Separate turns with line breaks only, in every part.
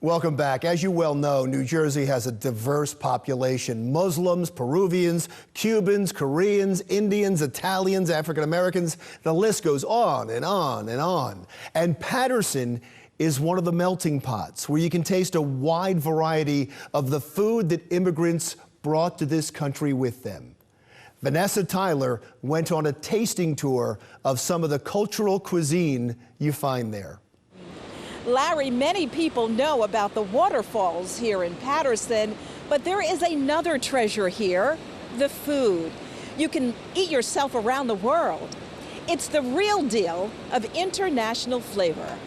Welcome back. As you well know, New Jersey has a diverse population. Muslims, Peruvians, Cubans, Koreans, Indians, Italians, African Americans. The list goes on and on and on. And Paterson is one of the melting pots where you can taste a wide variety of the food that immigrants brought to this country with them. Vanessa Tyler went on a tasting tour of some of the cultural cuisine you find there.
Larry, many people know about the waterfalls here in Paterson, but there is another treasure here, the food. You can eat yourself around the world. It's the real deal of international flavor.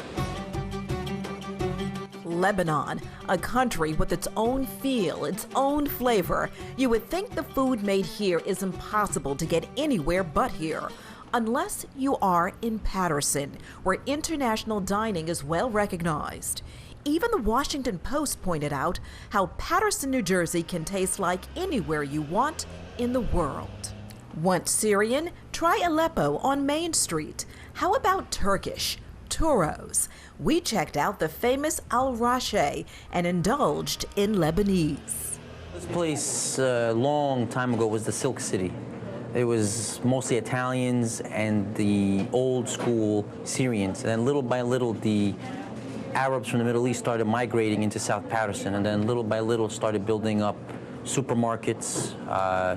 Lebanon, a country with its own feel, its own flavor. You would think the food made here is impossible to get anywhere but here. Unless you are in Paterson, where international dining is well recognized. Even the Washington Post pointed out how Paterson, New Jersey can taste like anywhere you want in the world. Want Syrian? Try Aleppo on Main Street. How about Turkish? Turos. We checked out the famous Al Rashe and indulged in Lebanese.
This place a long time ago was the Silk City. It was mostly Italians and the old school Syrians. And then little by little, the Arabs from the Middle East started migrating into South Paterson, and then little by little started building up supermarkets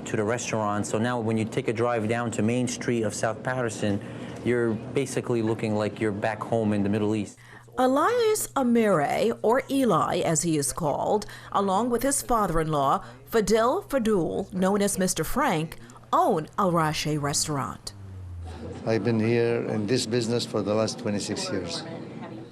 to the restaurants. So now when you take a drive down to Main Street of South Paterson, you're basically looking like you're back home in the Middle East.
Elias Amire, or Eli as he is called, along with his father-in-law, Fadul, known as Mr. Frank, own Al Rashe restaurant.
I've been here in this business for the last 26 years.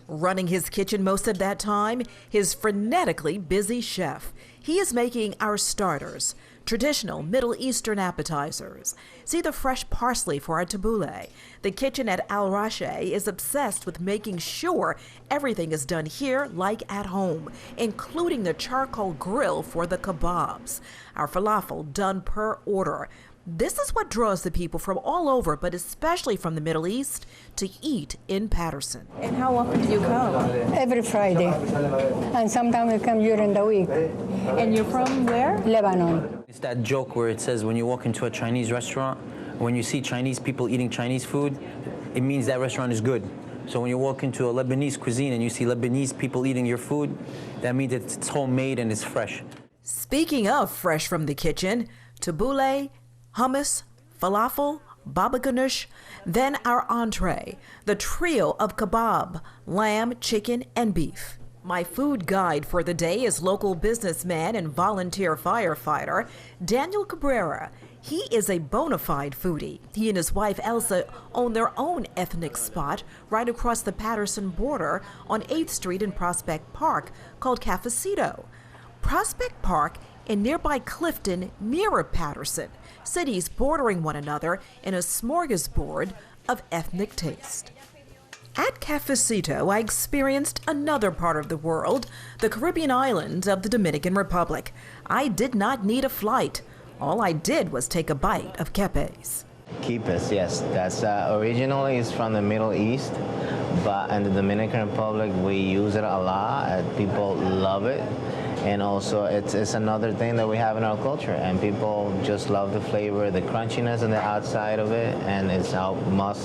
Running his kitchen most of that time, his frenetically busy chef. He is making our starters, traditional Middle Eastern appetizers. See the fresh parsley for our tabbouleh. The kitchen at Al Rashe is obsessed with making sure everything is done here like at home, including the charcoal grill for the kebabs. Our falafel done per order. This is what draws the people from all over, but especially from the Middle East, to eat in Paterson. And how often do you come?
Every Friday. And sometimes we come during the week.
And you're from where?
Lebanon.
It's that joke where it says when you walk into a Chinese restaurant, when you see Chinese people eating Chinese food, it means that restaurant is good. So when you walk into a Lebanese cuisine and you see Lebanese people eating your food, that means it's homemade and it's fresh.
Speaking of fresh from the kitchen, tabbouleh, hummus, falafel, baba ganoush, then our entree, the trio of kebab, lamb, chicken, and beef. My food guide for the day is local businessman and volunteer firefighter Daniel Cabrera. He is a bona fide foodie. He and his wife Elsa own their own ethnic spot right across the Paterson border on 8th Street in Prospect Park called Cafecito. Prospect Park and nearby Clifton mirror Paterson, cities bordering one another in a smorgasbord of ethnic taste. At Cafecito, I experienced another part of the world, the Caribbean island of the Dominican Republic. I did not need a flight. All I did was take a bite of quepes.
Quepes, yes. That's originally is from the Middle East, but in the Dominican Republic we use it a lot. And people love it. And also, it's another thing that we have in our culture, and people just love the flavor, the crunchiness on the outside of it, and it's how much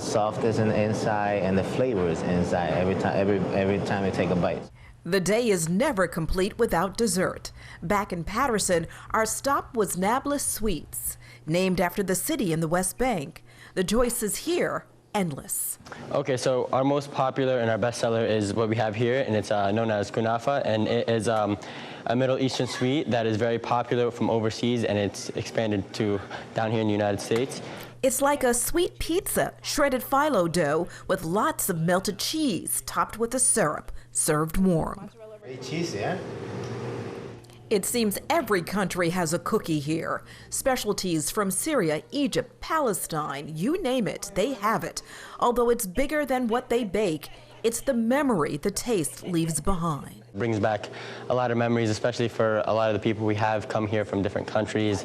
soft is in the inside, and the flavor is inside every time you take a bite.
The day is never complete without dessert. Back in Paterson, our stop was Nablus Sweets, named after the city in the West Bank. The choices here endless.
Okay, so our most popular and our best seller is what we have here, and it's known as kunafa, and it is a Middle Eastern sweet that is very popular from overseas, and it's expanded to down here in the United States.
It's like a sweet pizza, shredded phyllo dough with lots of melted cheese topped with a syrup, served warm.
Very cheesy, eh?
It seems every country has a cookie here. Specialties from Syria, Egypt, Palestine, you name it, they have it. Although it's bigger than what they bake, it's the memory the taste leaves behind.
Brings back a lot of memories, especially for a lot of the people we have come here from different countries.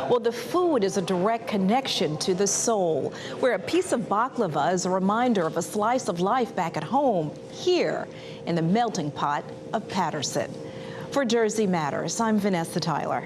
Well, the food is a direct connection to the soul, where a piece of baklava is a reminder of a slice of life back at home, here in the melting pot of Paterson. For Jersey Matters, I'm Vanessa Tyler.